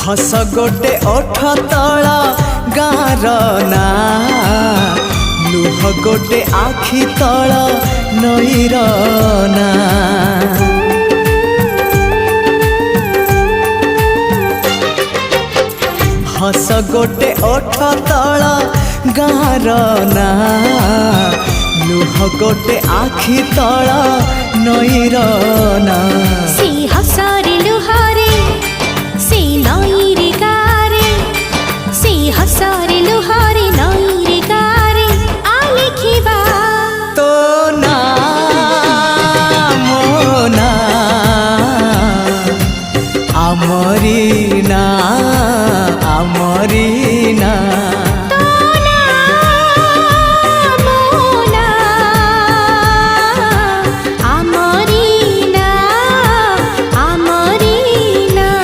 हस गोटे ओठ तला गार ना लुह गोटे आखि तला नईर ना हस गोटे ओठ तला गार ना लुह गोटे आखि तला नईर ना सी हसरे लुहारे सी नईरे गारे सी हसरे लुहारे नईरे गारे आ लिखिबा तो ना मोना आमरी ना